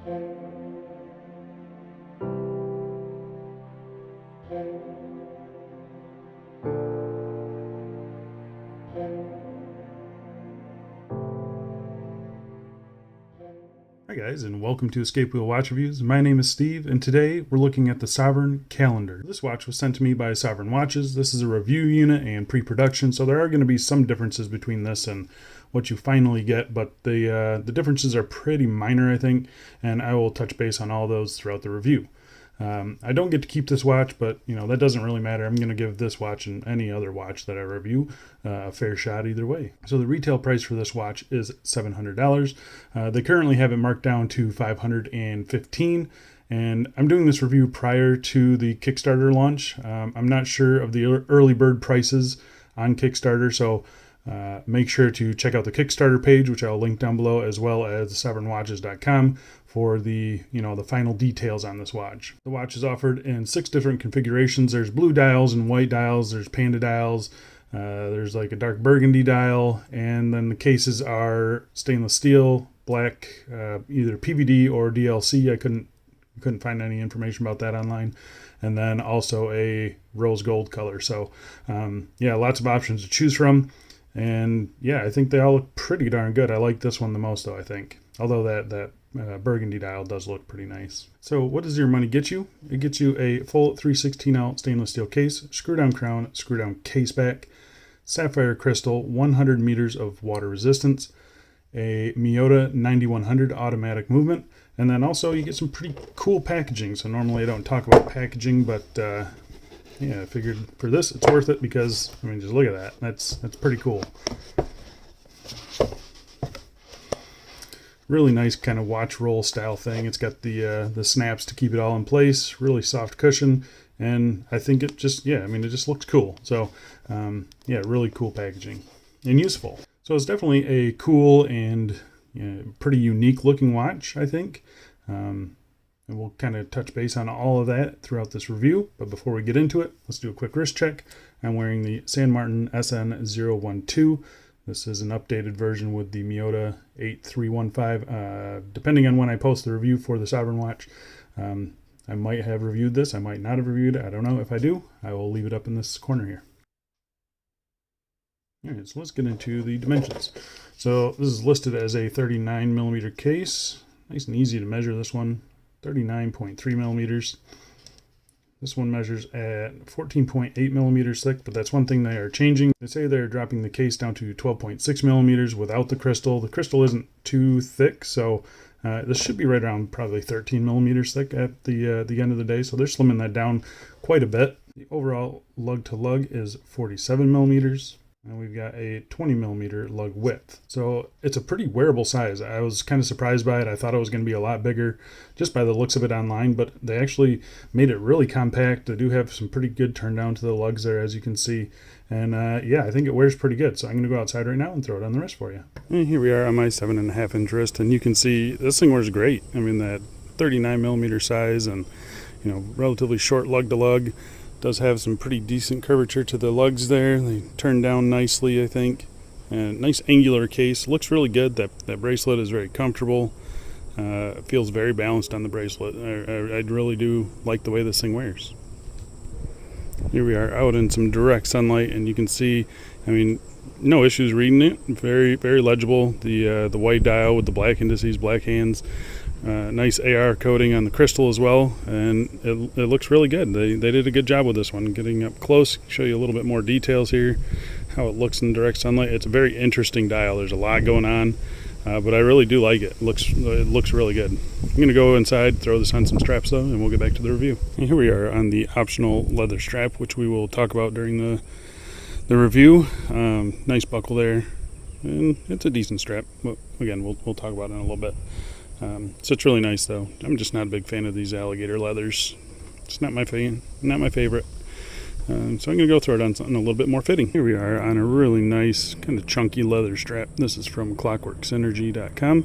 Hi guys, and welcome to Escape Wheel Watch Reviews. My name is Steve, and today we're looking at the Sovrygn Calendar. This watch was sent to me by Sovrygn Watches. This is a review unit and pre-production, so there are going to be some differences between this and what you finally get, but the differences are pretty minor, I think, and I will touch base on all those throughout the review. I don't get to keep this watch, but that doesn't really matter. I'm going to give this watch and any other watch that I review a fair shot either way. So the retail price for this watch is $700. They currently have it marked down to $515, and I'm doing this review prior to the Kickstarter launch. I'm not sure of the early bird prices on Kickstarter, so make sure to check out the Kickstarter page, which I'll link down below, as well as sovrygn for the the final details on this watch. The watch is offered in 6 different configurations. There's blue dials and white dials. There's panda dials. There's like a dark burgundy dial, and then the cases are stainless steel, black, either PVD or DLC. I couldn't find any information about that online. And then also a rose gold color. So yeah, lots of options to choose from. And yeah, I think they all look pretty darn good. I like this one the most though, I think. Although that burgundy dial does look pretty nice. So what does your money get you? It gets you a full 3/16 stainless steel case, screw down crown, screw down case back, sapphire crystal, 100 meters of water resistance, a Miyota 9100 automatic movement, and then also you get some pretty cool packaging. So normally I don't talk about packaging, but yeah, I figured for this it's worth it because, I mean, just look at that. That's pretty cool. Really nice kind of watch roll style thing. It's got the snaps to keep it all in place. Really soft cushion, and I think it just, yeah, I mean, it just looks cool. So yeah, really cool packaging and useful. So it's definitely a cool and pretty unique looking watch, I think. And we'll kind of touch base on all of that throughout this review. But before we get into it, let's do a quick wrist check. I'm wearing the San Martin SN012. This is an updated version with the Miyota 8315. Depending on when I post the review for the Sovrygn watch, I might have reviewed this. I might not have reviewed it. I don't know. If I do, I will leave it up in this corner here. All right, so let's get into the dimensions. So this is listed as a 39 millimeter case. Nice and easy to measure this one. 39.3 millimeters. This one measures at 14.8 millimeters thick, but that's one thing they are changing. They say they're dropping the case down to 12.6 millimeters without the crystal. The crystal isn't too thick, so this should be right around probably 13 millimeters thick at the end of the day. So they're slimming that down quite a bit. The overall lug to lug is 47 millimeters. And we've got a 20 millimeter lug width. So it's a pretty wearable size. I was kind of surprised by it. I thought it was going to be a lot bigger just by the looks of it online, but they actually made it really compact. They do have some pretty good turn down to the lugs there, as you can see. And yeah, I think it wears pretty good. So I'm going to go outside right now and throw it on the wrist for you. And here we are on my 7.5 inch wrist, and you can see this thing wears great. I mean, that 39 millimeter size and, relatively short lug to lug. Does have some pretty decent curvature to the lugs there. They turn down nicely, I think. And nice angular case. Looks really good. That bracelet is very comfortable. Feels very balanced on the bracelet. I really do like the way this thing wears. Here we are out in some direct sunlight, and you can see, I mean, no issues reading it. Very, very legible. The white dial with the black indices, black hands. Nice AR coating on the crystal as well, and it looks really good. They did a good job with this one. Getting up close, show you a little bit more details here, how it looks in direct sunlight. It's a very interesting dial. There's a lot going on, but I really do like it. It looks really good. I'm going to go inside, throw this on some straps though, and we'll get back to the review. And here we are on the optional leather strap, which we will talk about during the review. Nice buckle there, and it's a decent strap, but again, we'll talk about it in a little bit. So it's really nice though. I'm just not a big fan of these alligator leathers. It's not my favorite. So I'm going to go throw it on something a little bit more fitting. Here we are on a really nice kind of chunky leather strap. This is from clockworksynergy.com.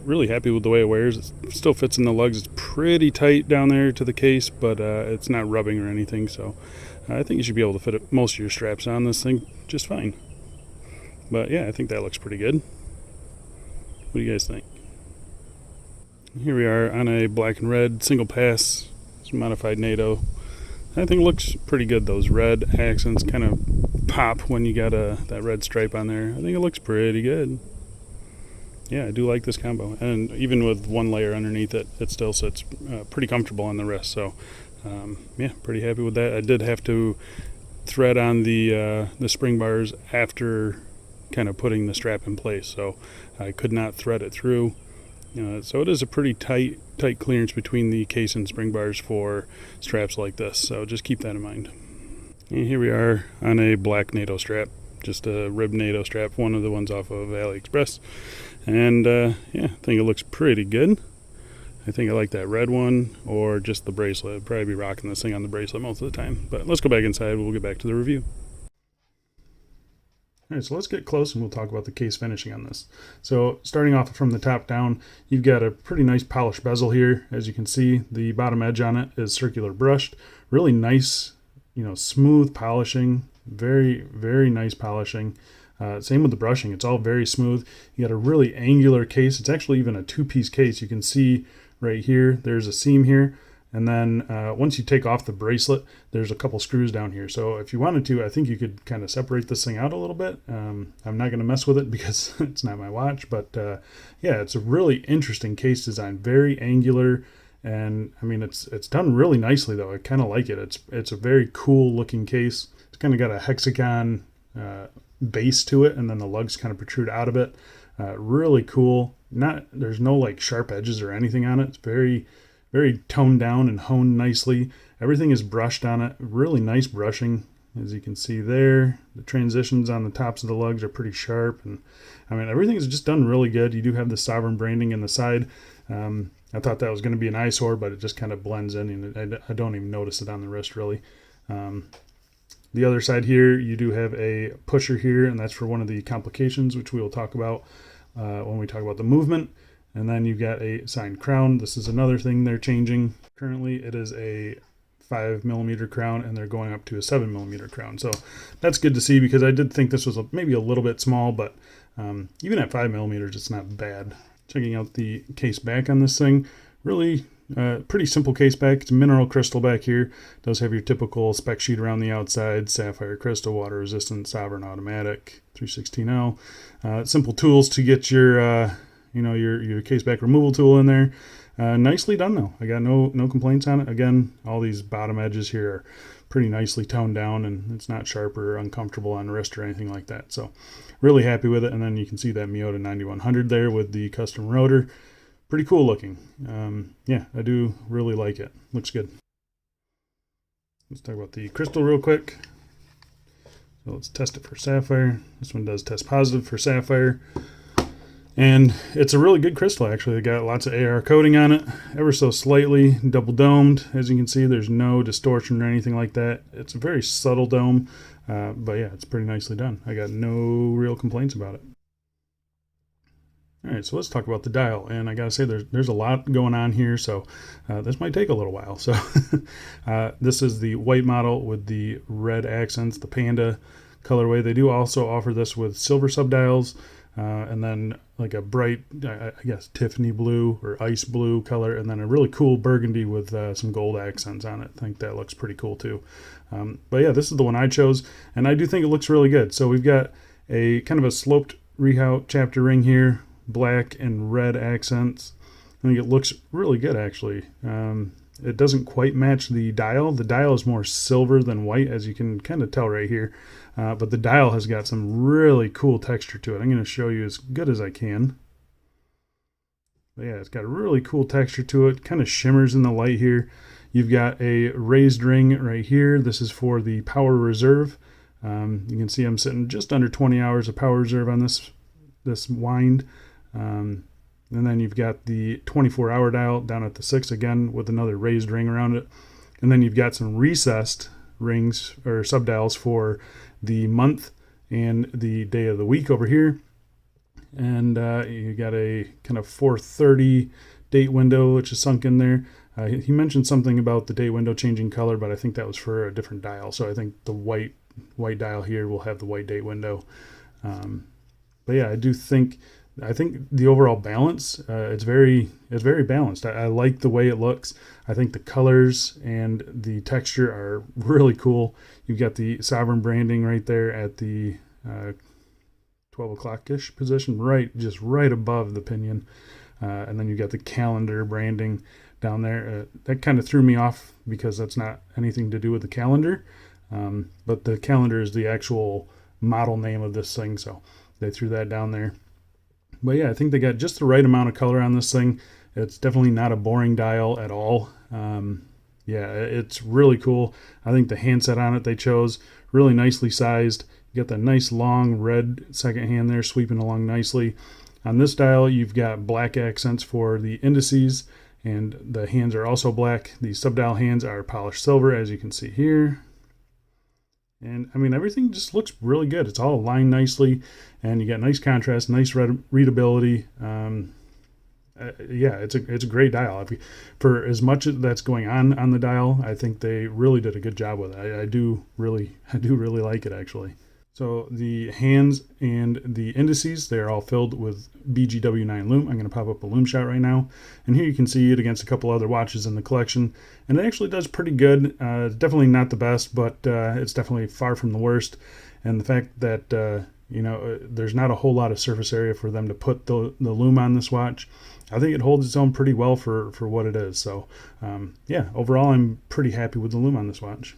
Really happy with the way it wears. It still fits in the lugs. It's pretty tight down there to the case, but it's not rubbing or anything. So I think you should be able to fit most of your straps on this thing just fine. But yeah, I think that looks pretty good. What do you guys think? Here we are on a black and red single pass. It's modified NATO. I think it looks pretty good. Those red accents kind of pop when you got that red stripe on there. I think it looks pretty good. Yeah, I do like this combo. And even with one layer underneath it, it still sits pretty comfortable on the wrist. So yeah, pretty happy with that. I did have to thread on the spring bars after kind of putting the strap in place. So I could not thread it through. So it is a pretty tight clearance between the case and spring bars for straps like this. So just keep that in mind. And here we are on a black NATO strap, just a ribbed NATO strap, one of the ones off of AliExpress. And yeah, I think it looks pretty good. I think I like that red one or just the bracelet. I'd probably be rocking this thing on the bracelet most of the time. But let's go back inside. We'll get back to the review. All right, so let's get close and we'll talk about the case finishing on this. So starting off from the top down, you've got a pretty nice polished bezel here. As you can see, the bottom edge on it is circular brushed. Really nice, smooth polishing. Very, very nice polishing. Same with the brushing. It's all very smooth. You got a really angular case. It's actually even a two-piece case. You can see right here, there's a seam here. And then once you take off the bracelet, there's a couple screws down here. So if you wanted to, I think you could kind of separate this thing out a little bit. I'm not going to mess with it because it's not my watch. But yeah, it's a really interesting case design. Very angular. And I mean, it's done really nicely, though. I kind of like it. It's a very cool looking case. It's kind of got a hexagon base to it. And then the lugs kind of protrude out of it. Really cool. There's no like sharp edges or anything on it. It's very toned down and honed nicely. Everything is brushed on it. Really nice brushing, as you can see there. The transitions on the tops of the lugs are pretty sharp, and I mean everything is just done really good. You do have the Sovrygn branding in the side. I thought that was going to be an eyesore, but it just kind of blends in, and I don't even notice it on the wrist really. The other side here, you do have a pusher here, and that's for one of the complications, which we will talk about when we talk about the movement. And then you've got a signed crown. This is another thing they're changing. Currently, it is a 5mm crown, and they're going up to a 7mm crown. So that's good to see because I did think this was maybe a little bit small, but even at 5mm, it's not bad. Checking out the case back on this thing, really pretty simple case back. It's mineral crystal back here. It does have your typical spec sheet around the outside, sapphire crystal, water resistant, Sovrygn automatic, 316L. Simple tools to get your your case back removal tool in there. Nicely done though. I got no complaints on it. Again, all these bottom edges here are pretty nicely toned down, and it's not sharp or uncomfortable on wrist or anything like that. So really happy with it. And then you can see that Miyota 9100 there with the custom rotor. Pretty cool looking. Yeah, I do really like it. Looks good. Let's talk about the crystal real quick. So let's test it for sapphire. This one does test positive for sapphire. And it's a really good crystal, actually. They got lots of AR coating on it, ever so slightly double domed. As you can see, there's no distortion or anything like that. It's a very subtle dome, but yeah, it's pretty nicely done. I got no real complaints about it. All right, so let's talk about the dial. And I gotta say, there's a lot going on here, so this might take a little while. So this is the white model with the red accents, the Panda colorway. They do also offer this with silver subdials. And then like a bright, I guess, Tiffany blue or ice blue color, and then a really cool burgundy with some gold accents on it. I think that looks pretty cool too. But yeah, this is the one I chose, and I do think it looks really good. So we've got a kind of a sloped rehout chapter ring here, black and red accents. I think it looks really good actually. It doesn't quite match the dial. The dial is more silver than white, as you can kind of tell right here. But the dial has got some really cool texture to it. I'm going to show you as good as I can. But yeah, it's got a really cool texture to it. Kind of shimmers in the light here. You've got a raised ring right here. This is for the power reserve. You can see I'm sitting just under 20 hours of power reserve on this wind. And then you've got the 24-hour dial down at the 6 again with another raised ring around it. And then you've got some recessed rings or subdials for the month and the day of the week over here. And you got a kind of 4:30 date window, which is sunk in there. He mentioned something about the date window changing color, but I think that was for a different dial. So I think the white dial here will have the white date window. But yeah, I do think I think the overall balance, it's very balanced. I like the way it looks. I think the colors and the texture are really cool. You've got the Sovrygn branding right there at the 12 o'clock-ish position, just right above the pinion. And then you got the calendar branding down there. That kind of threw me off because that's not anything to do with the calendar. But the calendar is the actual model name of this thing, so they threw that down there. But yeah, I think they got just the right amount of color on this thing. It's definitely not a boring dial at all. Yeah, it's really cool. I think the handset on it they chose, really nicely sized. You got that nice long red second hand there sweeping along nicely. On this dial, you've got black accents for the indices, and the hands are also black. The subdial hands are polished silver, as you can see here. And I mean, everything just looks really good. It's all aligned nicely, and you got nice contrast, nice readability. Yeah, it's a great dial. For as much that's going on the dial, I think they really did a good job with it. I do really like it, actually. So the hands and the indices, they're all filled with BGW9 Lume. I'm going to pop up a Lume shot right now. And here you can see it against a couple other watches in the collection. And it actually does pretty good. It's definitely not the best, but it's definitely far from the worst. And the fact that, there's not a whole lot of surface area for them to put the Lume on this watch, I think it holds its own pretty well for what it is. So, yeah, overall, I'm pretty happy with the Lume on this watch.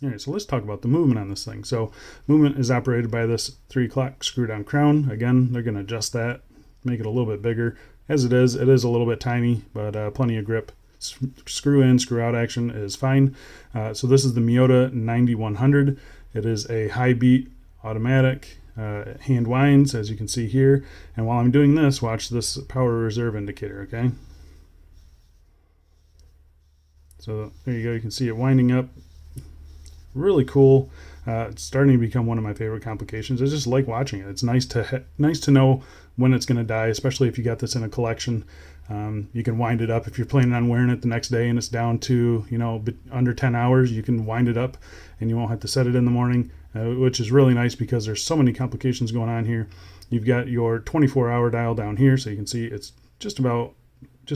All right, so let's talk about the movement on this thing. So movement is operated by this 3 o'clock screw down crown. Again, they're going to adjust that, make it a little bit bigger. As it is a little bit tiny, but plenty of grip. Screw in, screw out action is fine. So this is the Miyota 9100. It is a high beat automatic, hand winds, as you can see here. And while I'm doing this, watch this power reserve indicator, okay? So there you go, you can see it winding up. Really cool. It's starting to become one of my favorite complications. I just like watching it. It's nice to know when it's going to die, especially if you got this in a collection. You can wind it up if you're planning on wearing it the next day and it's down to under 10 hours. You can wind it up and you won't have to set it in the morning, which is really nice because there's so many complications going on here. You've got your 24-hour dial down here, so you can see it's just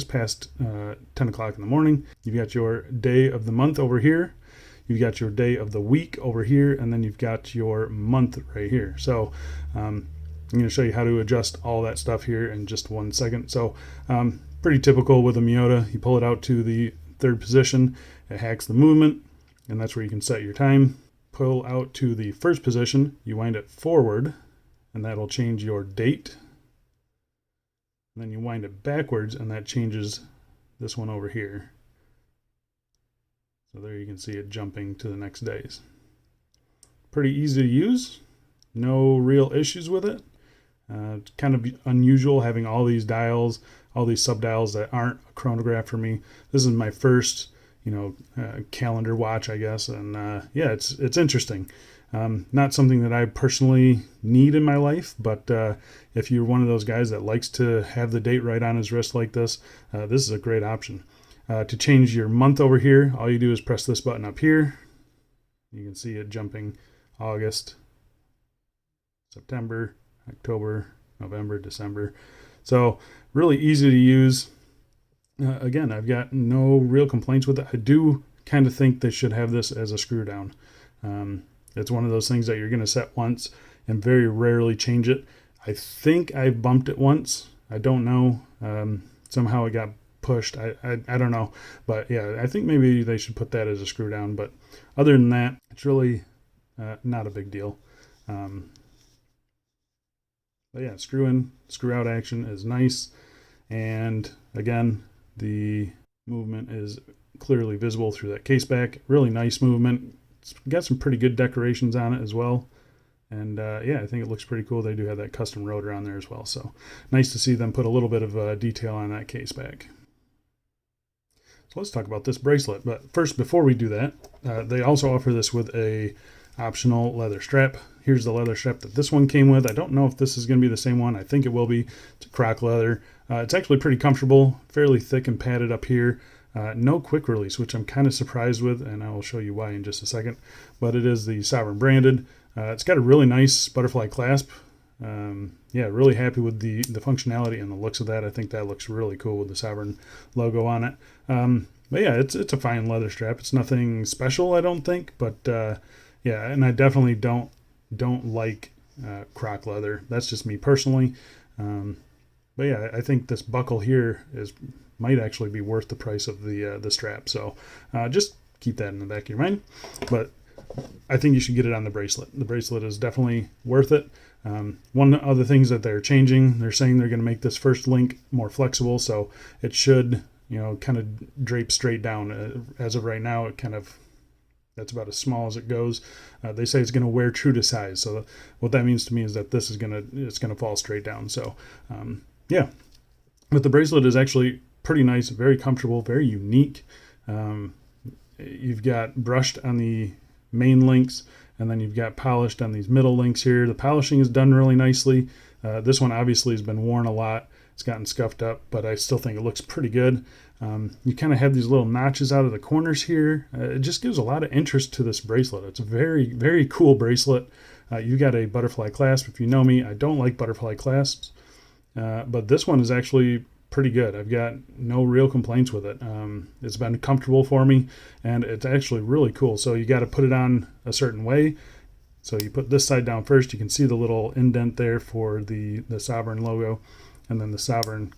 past 10 o'clock in the morning. You've got your day of the month over here. You've got your day of the week over here, and then you've got your month right here. So I'm going to show you how to adjust all that stuff here in just 1 second. So pretty typical with a Miyota. You pull it out to the 3rd position, it hacks the movement, and that's where you can set your time. Pull out to the 1st position, you wind it forward, and that'll change your date. And then you wind it backwards, and that changes this one over here. So there you can see it jumping to the next days. Pretty easy to use. No real issues with it. It's kind of unusual having all these dials, all these sub-dials that aren't a chronograph for me. This is my first, calendar watch, I guess. And yeah, it's interesting. Not something that I personally need in my life, but if you're one of those guys that likes to have the date right on his wrist like this, this is a great option. To change your month over here, all you do is press this button up here. You can see it jumping August, September, October, November, December. So really easy to use. Again, I've got no real complaints with it. I do kind of think they should have this as a screw down. It's one of those things that you're going to set once and very rarely change it. I think I bumped it once. I don't know. Somehow it got pushed. I don't know, but yeah, I think maybe they should put that as a screw down, but other than that, it's really not a big deal. But yeah, screw in, screw out action is nice, and again, the movement is clearly visible through that case back. Really nice movement. It's got some pretty good decorations on it as well. And yeah, I think it looks pretty cool. They do have that custom rotor on there as well, so nice to see them put a little bit of detail on that case back. So let's talk about this bracelet. But first, before we do that, they also offer this with a optional leather strap. Here's the leather strap that this one came with. I don't know if this is going to be the same one. I think it will be. It's a croc leather. It's actually pretty comfortable, fairly thick and padded up here. No quick release, which I'm kind of surprised with, and I will show you why in just a second. But it is the Sovrygn branded. It's got a really nice butterfly clasp. Yeah, really happy with the functionality and the looks of that. I think that looks really cool with the Sovrygn logo on it. But yeah, it's a fine leather strap. It's nothing special, I don't think, but yeah, and I definitely don't like croc leather. That's just me personally. But yeah, I think this buckle here might actually be worth the price of the strap. So just keep that in the back of your mind. But I think you should get it on the bracelet. The bracelet is definitely worth it. One of the things that they're changing, they're saying they're going to make this first link more flexible, so it should, kind of drape straight down. As of right now, that's about as small as it goes. They say it's going to wear true to size. So what that means to me is that it's going to fall straight down. So yeah, but the bracelet is actually pretty nice, very comfortable, very unique. You've got brushed on the main links, and then you've got polished on these middle links here. The polishing is done really nicely. This one obviously has been worn a lot. It's gotten scuffed up, but I still think it looks pretty good. You kind of have these little notches out of the corners here. It just gives a lot of interest to this bracelet. It's a very, very cool bracelet. You got a butterfly clasp. If you know me, I don't like butterfly clasps, but this one is actually pretty good. I've got no real complaints with it. It's been comfortable for me, and it's actually really cool. So you got to put it on a certain way. So you put this side down first. You can see the little indent there for the Sovrygn logo, and then the Sovrygn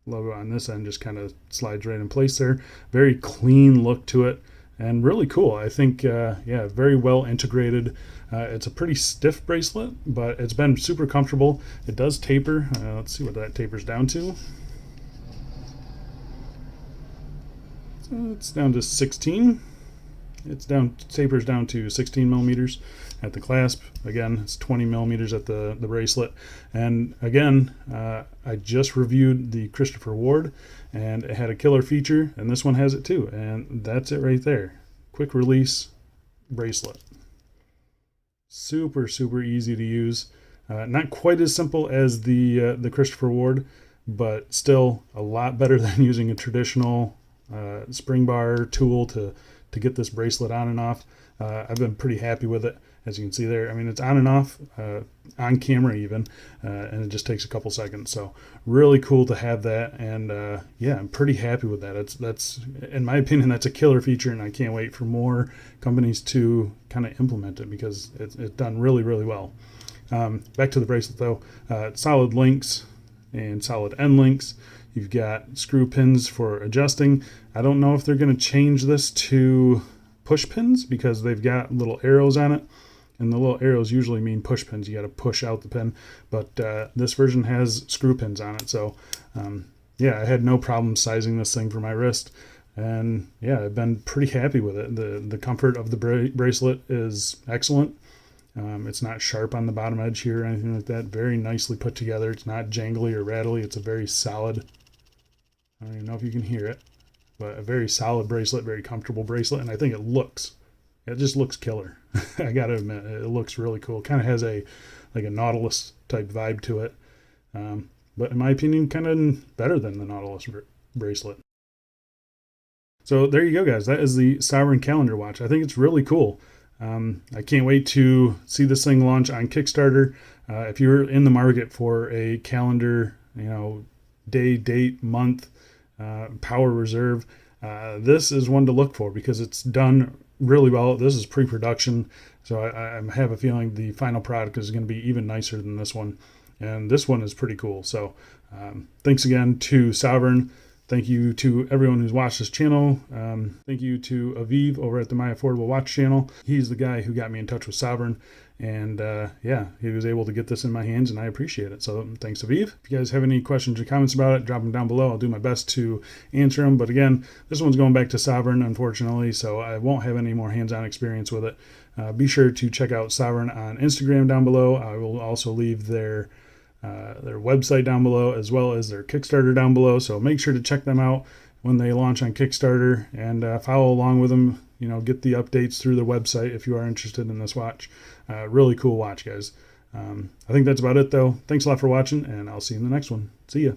logo on this end just kind of slides right in place there. Very clean look to it, and really cool. I think, yeah, very well integrated. It's a pretty stiff bracelet, but it's been super comfortable. It does taper. Let's see what that tapers down to. So it's down to 16. Tapers down to 16 millimeters at the clasp. Again, it's 20 millimeters at the bracelet. And again, I just reviewed the Christopher Ward, and it had a killer feature, and this one has it too. And that's it right there. Quick release bracelet. Super, super easy to use. Not quite as simple as the Christopher Ward, but still a lot better than using a traditional spring bar tool to get this bracelet on and off. I've been pretty happy with it, as you can see there. I mean, it's on and off, on camera even, and it just takes a couple seconds. So really cool to have that, and yeah, I'm pretty happy with that. That's in my opinion, that's a killer feature, and I can't wait for more companies to kind of implement it, because it's done really, really well. Back to the bracelet though, solid links and solid end links. You've got screw pins for adjusting. I don't know if they're going to change this to push pins, because they've got little arrows on it, and the little arrows usually mean push pins. You got to push out the pin, but this version has screw pins on it. So yeah, I had no problem sizing this thing for my wrist, and yeah, I've been pretty happy with it. The comfort of the bracelet is excellent. It's not sharp on the bottom edge here or anything like that. Very nicely put together. It's not jangly or rattly. It's a very solid, I don't even know if you can hear it, but a very solid bracelet, very comfortable bracelet. And I think it just looks killer. I got to admit, it looks really cool. Kind of has like a Nautilus type vibe to it. But in my opinion, kind of better than the Nautilus bracelet. So there you go, guys. That is the Sovrygn Calendar watch. I think it's really cool. I can't wait to see this thing launch on Kickstarter. If you're in the market for a calendar, day, date, month, power reserve, this is one to look for, because it's done really well. This is pre-production, so I have a feeling the final product is going to be even nicer than this one, and this one is pretty cool. So thanks again to Sovrygn. Thank you to everyone who's watched this channel. Thank you to Aviv over at the My Affordable Watch channel. He's the guy who got me in touch with Sovrygn, and yeah, he was able to get this in my hands, and I appreciate it. So thanks, Aviv. If you guys have any questions or comments about it, drop them down below. I'll do my best to answer them. But again, this one's going back to Sovrygn, unfortunately, so I won't have any more hands-on experience with it. Be sure to check out Sovrygn on Instagram down below. I will also leave their website down below, as well as their Kickstarter down below. So make sure to check them out when they launch on Kickstarter, and follow along with them. Get the updates through their website if you are interested in this watch. Really cool watch, guys. I think that's about it, though. Thanks a lot for watching, and I'll see you in the next one. See ya.